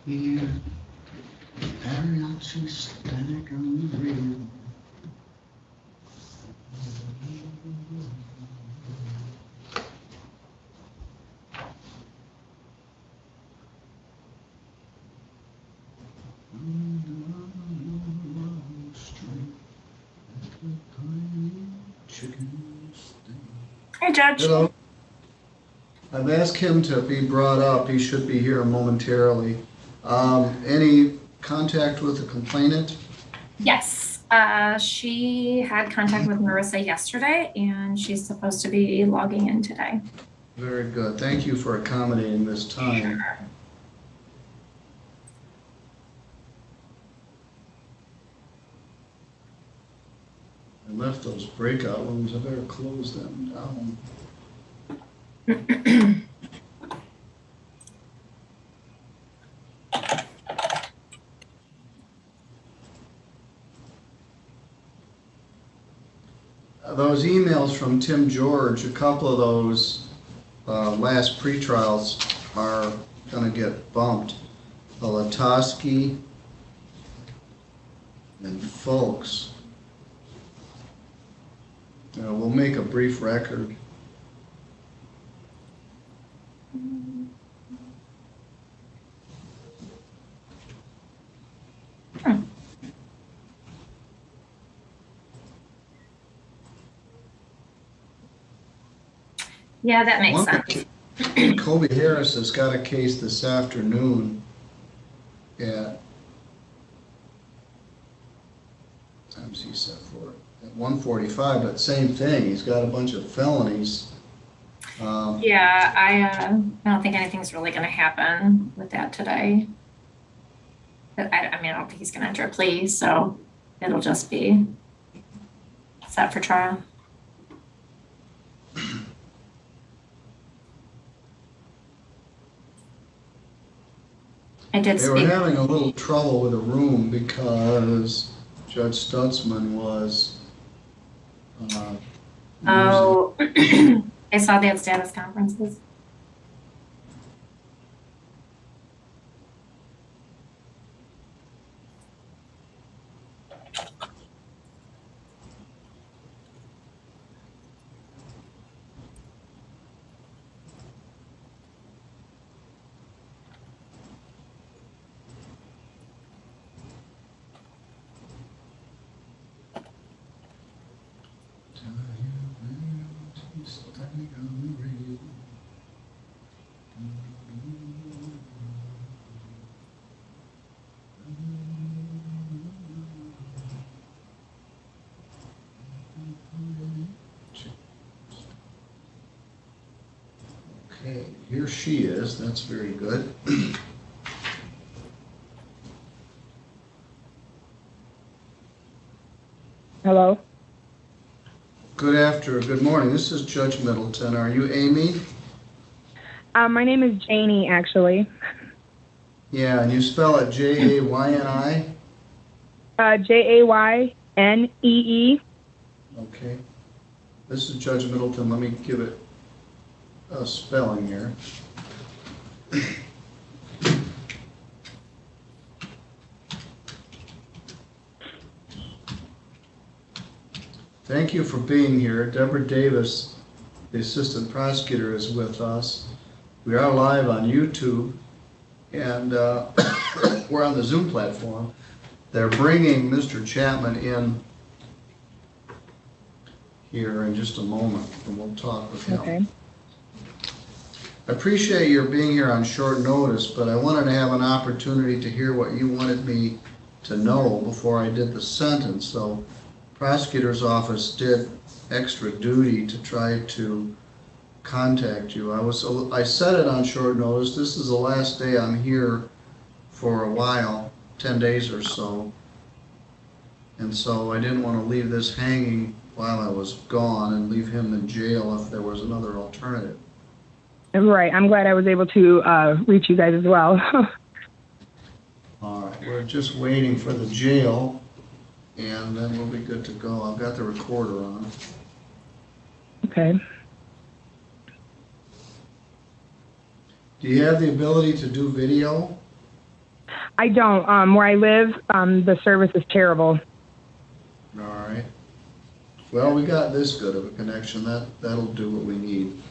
Here, mariachi static on the radio. Hey, Judge. Hello. I've asked him to be brought up. He should be here momentarily. Any contact with the complainant? Yes, she had contact with Marissa yesterday, and she's supposed to be logging in today. Very good. Thank you for accommodating this time. Sure. I left those breakout rooms. I better close them down. Those emails from Tim George, a couple of those last pre-trials are going to get bumped. Latosky and Folks. We'll make a brief record. Yeah, that makes sense. Kobe Harris has got a case this afternoon at, times he set for it, at 1:45, but same thing, he's got a bunch of felonies. Yeah, I don't think anything's really going to happen with that today. But I mean, I don't think he's going to enter a plea, so it'll just be set for trial. I did They were speak. having a little trouble with a room because Judge Stutzman was Oh, I saw they had status conferences. Okay, here she is. That's very good. Hello. Good morning. This is Judge Middleton. Are you Amy? My name is Janie, actually. Yeah, and you spell it Jayni? Jaynee. Okay. This is Judge Middleton. Let me give it a spelling here. Thank you for being here. Deborah Davis, the assistant prosecutor, is with us. We are live on YouTube, and we're on the Zoom platform. They're bringing Mr. Chapman in here in just a moment, and we'll talk with him. Okay. I appreciate your being here on short notice, but I wanted to have an opportunity to hear what you wanted me to know before I did the sentence. So, prosecutor's office did extra duty to try to contact you. I said it on short notice. This is the last day I'm here for a while, 10 days or so. And so I didn't want to leave this hanging while I was gone and leave him in jail if there was another alternative. Right. I'm glad I was able to reach you guys as well. All right, we're just waiting for the jail, and then we'll be good to go. I've got the recorder on. Okay. Do you have the ability to do video? I don't. Where I live, the service is terrible. All right. Well, we got this good of a connection. That'll do what we need.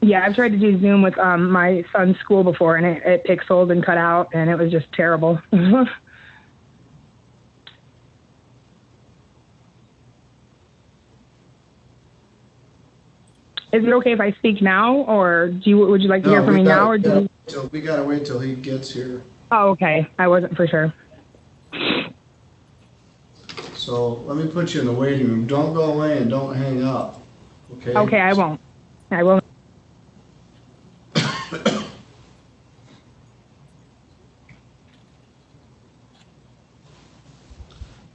Yeah, I've tried to do Zoom with my son's school before, and it pixeled and cut out, and it was just terrible. Is it okay if I speak now, or would you like to hear from me now, or we gotta wait till he gets here. Oh, okay. I wasn't for sure. So let me put you in the waiting room. Don't go away and don't hang up. Okay. Okay, I won't. I won't.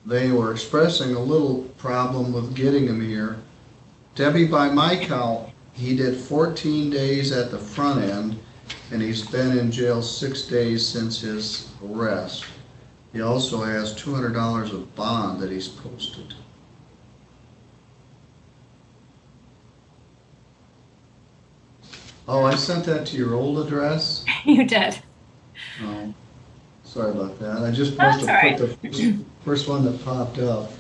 They were expressing a little problem with getting him here. Debbie, by my count, he did 14 days at the front end, and he's been in jail 6 days since his arrest. He also has $200 of bond that he's posted. Oh, I sent that to your old address? You did. Oh, sorry about that. I just That's must have put the first one that popped up.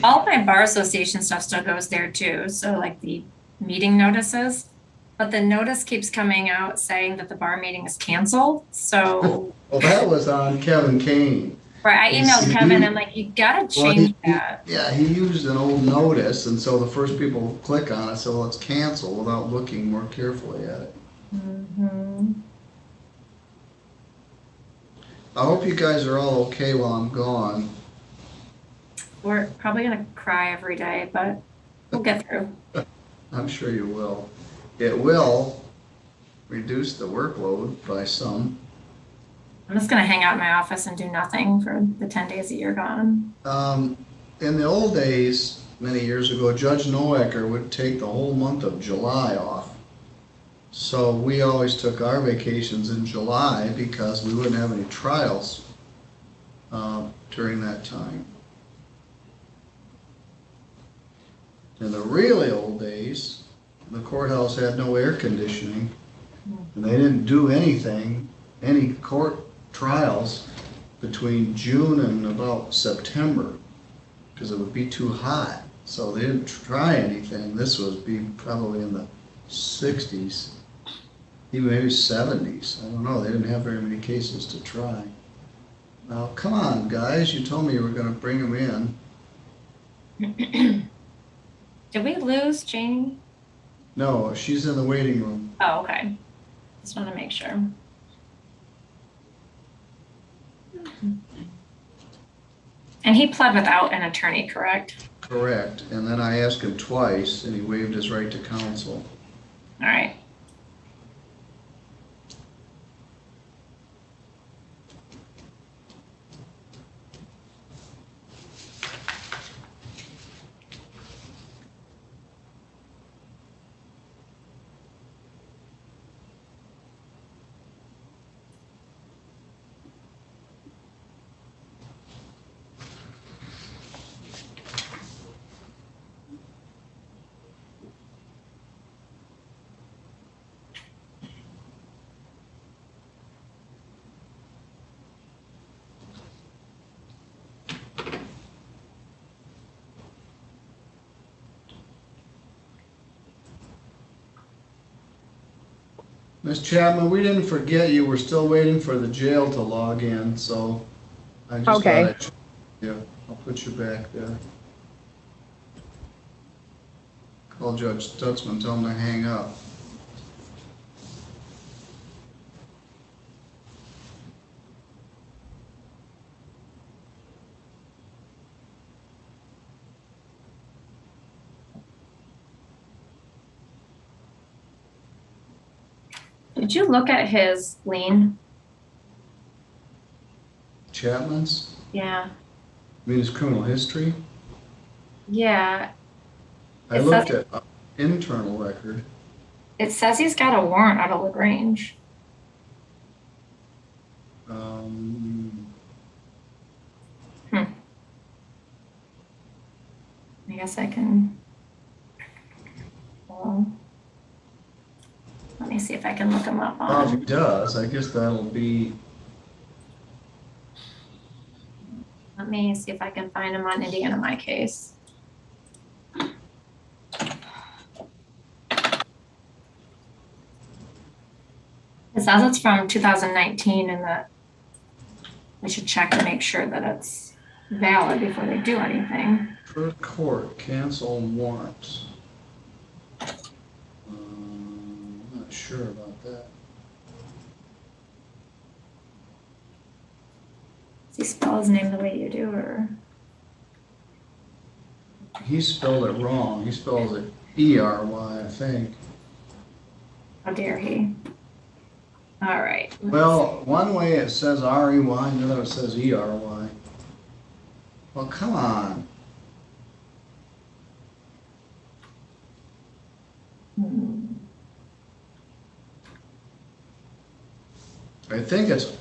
All my bar association stuff still goes there too. So like the meeting notices, but the notice keeps coming out saying that the bar meeting is canceled. So Well, that was on Kevin Kane. right, I emailed Kevin and like, you gotta change that. Yeah, he used an old notice, and so the first people who click on it said, well, it's canceled, without looking more carefully at it. Mm-hmm. I hope you guys are all okay while I'm gone. We're probably gonna cry every day, but we'll get through. I'm sure you will. It will reduce the workload by some. I'm just gonna hang out in my office and do nothing for the 10 days that you're gone. In the old days, many years ago, Judge Noecker would take the whole month of July off. So we always took our vacations in July because we wouldn't have any trials during that time. In the really old days, the courthouse had no air conditioning, and they didn't do anything, any court trials between June and about September, because it would be too hot. So they didn't try anything. This would be probably in the 60s, even maybe 70s. I don't know. They didn't have very many cases to try. Now, come on, guys. You told me you were going to bring them in. Did we lose Janie? No, she's in the waiting room. Oh, okay. Just want to make sure. And he pled without an attorney, correct? Correct. And then I asked him twice, and he waived his right to counsel. All right. Ms. Chapman, we didn't forget you. We're still waiting for the jail to log in, so I just Okay. thought I'll put you back there. Call Judge Stutzman, tell him to hang up. Did you look at his lien? Chapman's? Yeah. I mean, his criminal history? Yeah. I looked at internal record. It says he's got a warrant out of LaGrange. I guess I can. Well, let me see if I can look him up Well, if he on. does, I guess that'll be me see if I can find him on Indiana My Case. It says it's from 2019 and that we should check to make sure that it's valid before they do anything. For court, cancel warrant. I'm not sure about that. Does he spell his name the way you do, or? He spelled it wrong. He spells it E-R-Y, I think. How dare he? All right. Well, one way it says R-E-Y, and the other it says E-R-Y. Well, come on. I think it's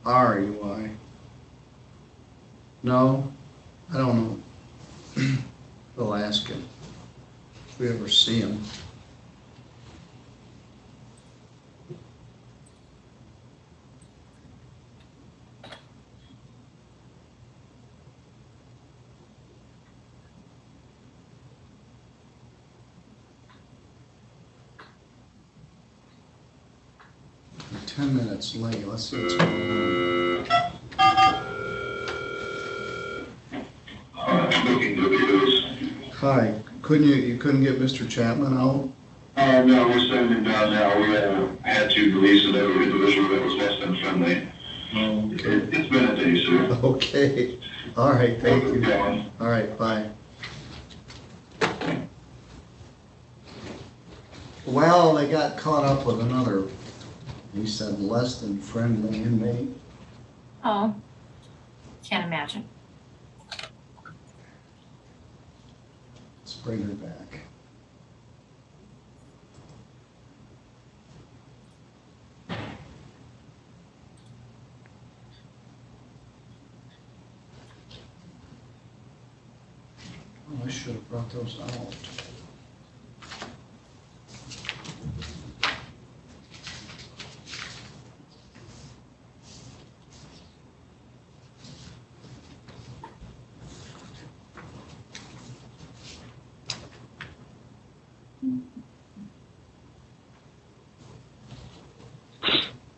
R-E-Y. No, I don't know. We'll ask him if we ever see him. We're 10 minutes late. Let's see what's going on. Hi, you couldn't get Mr. Chapman out? No, we're sending him down now. We had to release another individual that was less than friendly. Okay. It's been a day, sir. Okay. All right, thank you. Yeah. All right, bye. Well, they got caught up with another, he said, less than friendly inmate. Oh, can't imagine. Let's bring her back. Oh, I should have brought those out.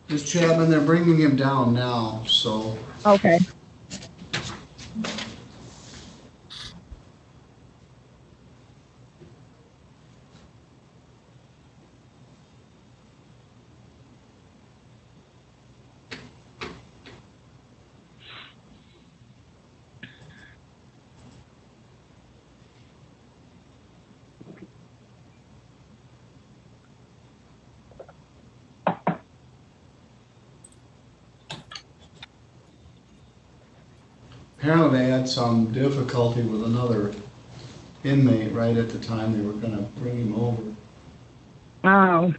Ms. Chapman, they're bringing him down now, so. Okay. Apparently they had some difficulty with another inmate right at the time they were gonna bring him over. Oh.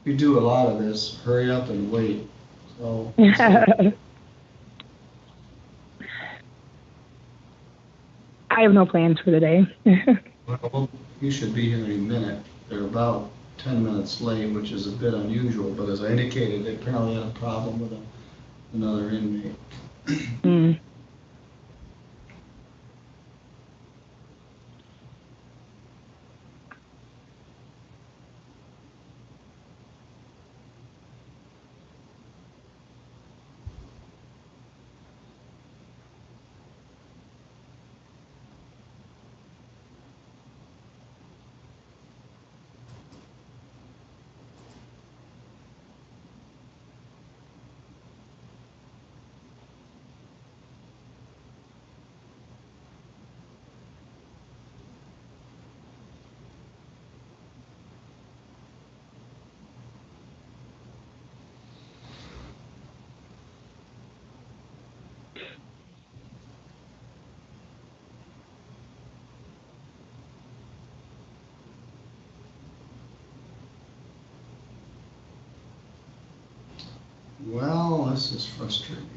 We do a lot of this, hurry up and wait, so. I have no plans for the day. Well, you should be here any minute. They're about 10 minutes late, which is a bit unusual, but as I indicated, they apparently had a problem with another inmate. Mm. Well, this is frustrating.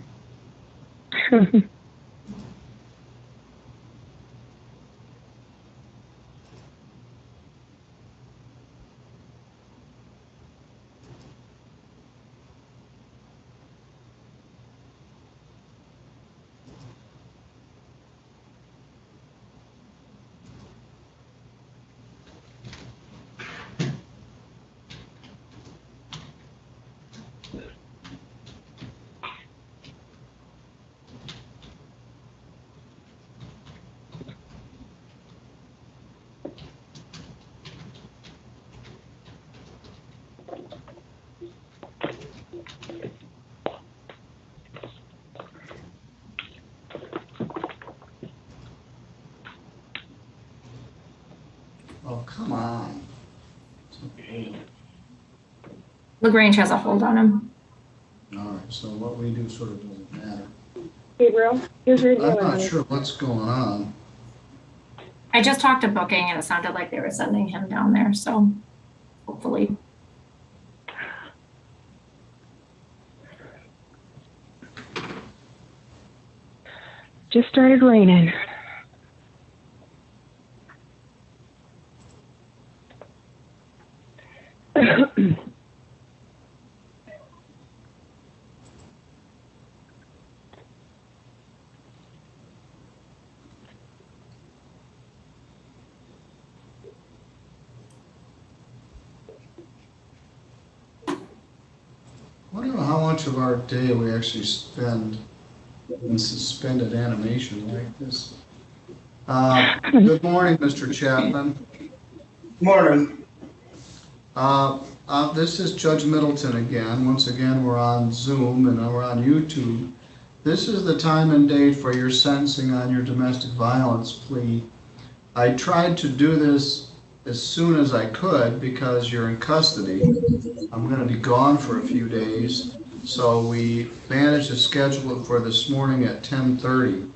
Oh, come on. It's okay. LaGrange has a hold on him. All right, so what we do sort of doesn't matter. Gabriel, here's your I'm email. not sure what's going on. I just talked to booking and it sounded like they were sending him down there, so hopefully. Just started raining. I don't know how much of our day we actually spend in suspended animation like this. Good morning, Mr. Chapman. Morning. This is Judge Middleton again. Once again, we're on Zoom and we're on YouTube. This is the time and date for your sentencing on your domestic violence plea. I tried to do this as soon as I could because you're in custody. I'm going to be gone for a few days, so we managed to schedule it for this morning at 10:30.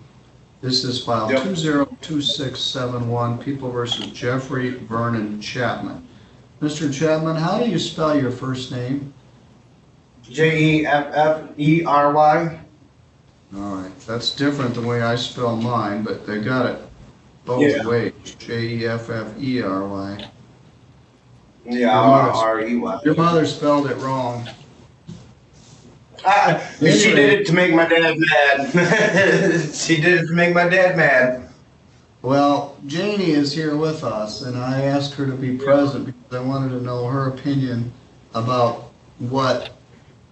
This is file 202671, People versus Jeffrey Vernon Chapman. Mr. Chapman, how do you spell your first name? Jeffery. All right, that's different the way I spell mine, but they got it both ways. Jeffery. Yeah, Rey. Your mother spelled it wrong. She did it to make my dad mad. She did it to make my dad mad. Well, Janie is here with us, and I asked her to be present because I wanted to know her opinion about what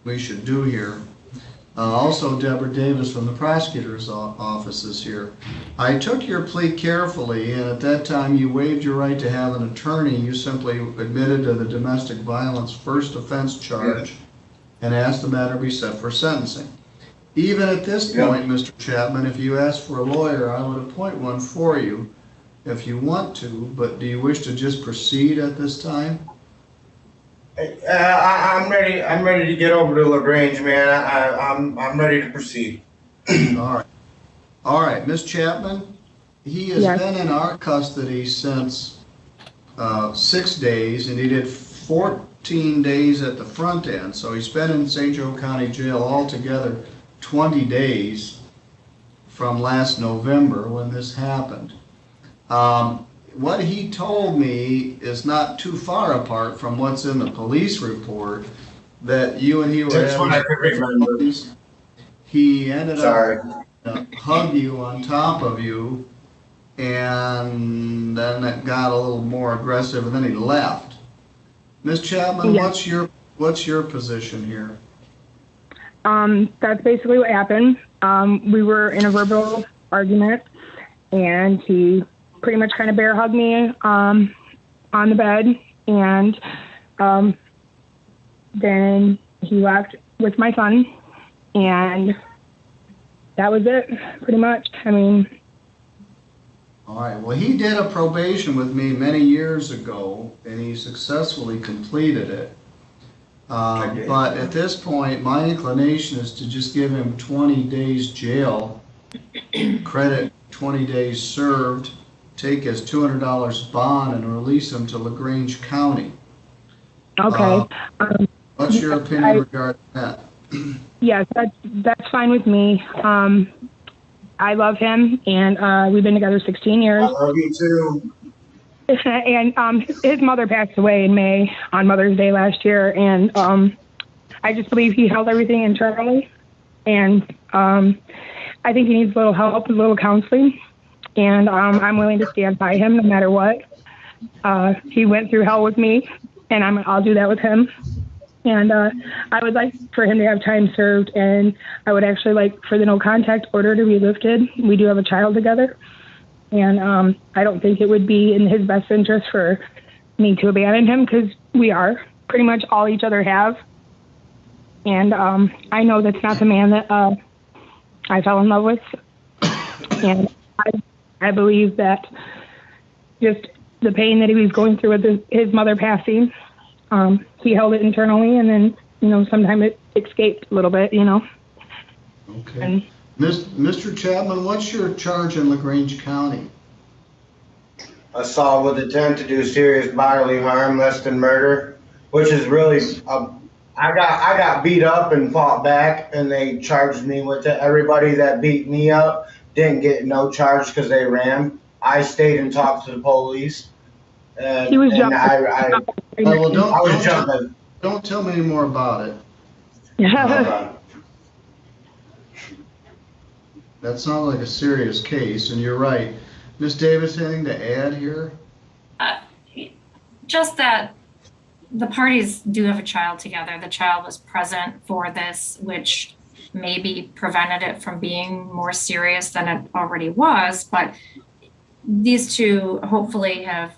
we should do here. Also, Deborah Davis from the prosecutor's office is here. I took your plea carefully, and at that time you waived your right to have an attorney. You simply admitted to the domestic violence first offense charge and asked the matter be set for sentencing. Even at this point, Mr. Chapman, if you asked for a lawyer, I would appoint one for you if you want to, but do you wish to just proceed at this time? I'm ready. I'm ready to get over to LaGrange, man. I'm ready to proceed. All right, Ms. Chapman, he has been in our custody since 6 days, and he did 14 days at the front end, so he's been in St. Joe County Jail altogether 20 days from last November when this happened. What he told me is not too far apart from what's in the police report, that you and he were having difficulties. He ended up hug you on top of you, and then it got a little more aggressive, and then he left. Ms. Chapman, what's your position here? That's basically what happened. We were in a verbal argument, and he pretty much kind of bear hugged me on the bed, and then he left with my son, and that was it, pretty much. I mean. All right, well, he did a probation with me many years ago, and he successfully completed it. But at this point, my inclination is to just give him 20 days jail, credit 20 days served, take his $200 bond, and release him to LaGrange County. Okay. What's your opinion regarding that? Yes, that's fine with me. I love him, and we've been together 16 I years. love you too. And his mother passed away in May on Mother's Day last year, and I just believe he held everything internally, and I think he needs a little help, a little counseling, and I'm willing to stand by him no matter what. He went through hell with me, and I'll do that with him. And I would like for him to have time served, and I would actually like for the no contact order to be lifted. We do have a child together, and I don't think it would be in his best interest for me to abandon him, because we are pretty much all each other have. And I know that's not the man that I fell in love with. And I believe that just the pain that he was going through with his mother passing, he held it internally, and then, sometimes it escaped a little bit, Okay. And Mr. Chapman, what's your charge in LaGrange County? Assault with intent to do serious bodily harm, less than murder, which is really, I got beat up and fought back, and they charged me with it. Everybody that beat me up didn't get no charge because they ran. I stayed and talked to the police. And, he was and jumping. Well, I was jumping. don't tell me any more about it. That sounds like a serious case, and you're right. Ms. Davis, anything to add here? Just that the parties do have a child together. The child was present for this, which maybe prevented it from being more serious than it already was. But these two hopefully have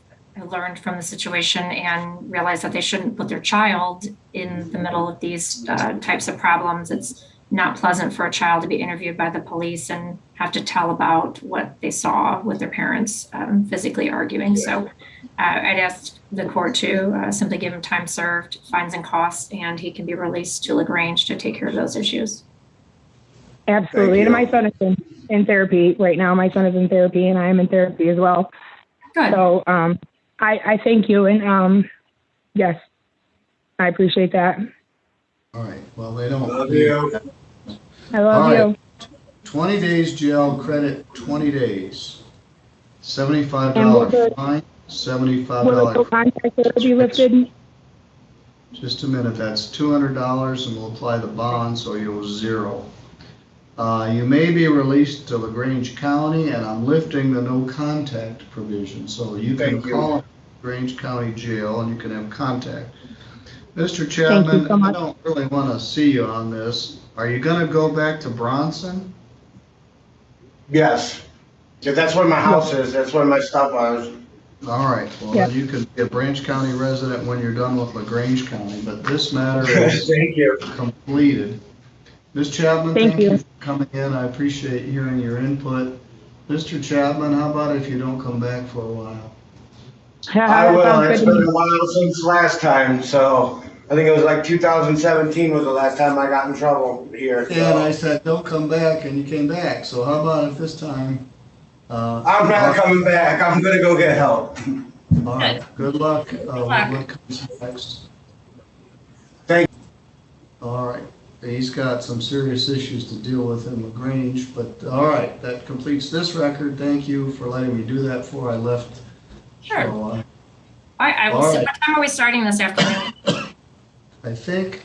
learned from the situation and realized that they shouldn't put their child in the middle of these types of problems. It's not pleasant for a child to be interviewed by the police and have to tell about what they saw with their parents physically arguing. So I'd ask the court to simply give him time served, fines and costs, and he can be released to LaGrange to take care of those issues. Absolutely. And my son is in therapy right now. My son is in therapy, and I am in therapy as well. Good. So I thank you, and yes, I appreciate that. All right, well, they don't. Love you. I love All right. you. 20 days jail, credit 20 days. And $75 fine, will the $75. contact order be lifted? Just a minute, that's $200, and we'll apply the bond, so you owe zero. You may be released to LaGrange County, and I'm lifting the no contact provision, so you can Thank you. call LaGrange County Jail and you can have contact. Mr. Chapman, Thank you so I much. don't really want to see you on this. Are you going to go back to Bronson? Yes. If that's where my house is, that's where my stuff was. All right, well, Yeah. then you can be a Branch County resident when you're done with LaGrange County, but this matter is Thank you. completed. Ms. Chapman, Thank thank you you. for coming in. I appreciate hearing your input. Mr. Chapman, how about if you don't come back for a while? I will. Sounds It's good to been me. a while since last time, so I think it was like 2017 was the last time I got in trouble here. So. And I said, don't come back, and you came back. So how about if this time? I'm not coming back. I'm gonna go get help. All right, good luck. luck. What comes next? Thank All right, he's got some serious issues to deal with in LaGrange, but all right, that completes this record. Thank you for letting me do that before I left. Sure. So, I will All see. right. What time are we starting this afternoon? I think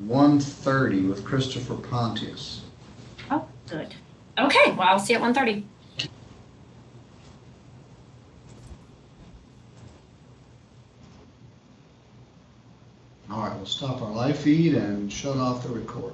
1:30 with Christopher Pontius. Oh, good. Okay, well, I'll see you at 1:30. All right, we'll stop our live feed and shut off the recording.